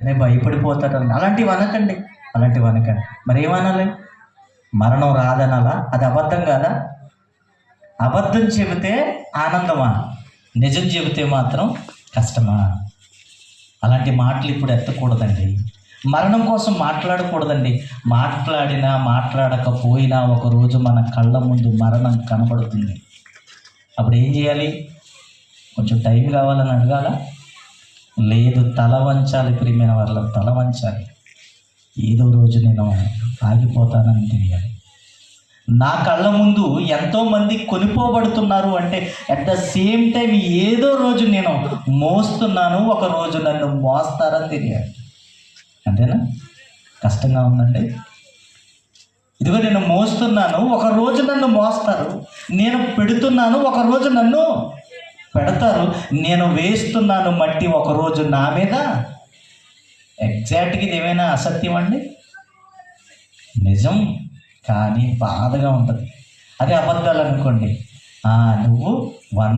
అదే భయపడిపోతారండి. అలాంటివి అనకండి, అలాంటివి అనకండి. మరి ఏమనాలి? మరణం రాదనాలా? అది అబద్ధం కాదా? అబద్ధం చెబితే ఆనందమా? నిజం చెబితే మాత్రం కష్టమా? అలాంటి మాటలు ఇప్పుడు ఎత్తకూడదండి. మరణం కోసం మాట్లాడకూడదండి. మాట్లాడినా మాట్లాడకపోయినా ఒకరోజు మన కళ్ళ ముందు మరణం కనబడుతుంది. అప్పుడు ఏం చేయాలి? కొంచెం టైం కావాలని అడగాల? లేదు, తల వంచాలి. ప్రియమైన వాళ్ళ తల వంచాలి. ఏదో రోజు నేను ఆగిపోతానని తెలియాలి. నా కళ్ళ ముందు ఎంతోమంది కొనిపోబడుతున్నారు అంటే అట్ ద సేమ్ టైం ఏదో రోజు నేను మోస్తున్నాను, ఒక రోజు నన్ను మోస్తారని తెలియాలి. అంతేనా? కష్టంగా ఉందండి. ఇదిగో నేను మోస్తున్నాను, ఒక రోజు నన్ను మోస్తారు. నేను పెడుతున్నాను, ఒక రోజు నన్ను పెడతారు. నేను వేస్తున్నాను మట్టి, ఒకరోజు నా మీద. ఎగ్జాక్ట్గా ఇది ఏమైనా అసత్యం అండి? నిజం, కానీ బాధగా ఉంటుంది. అదే అబద్ధాలు అనుకోండి, నువ్వు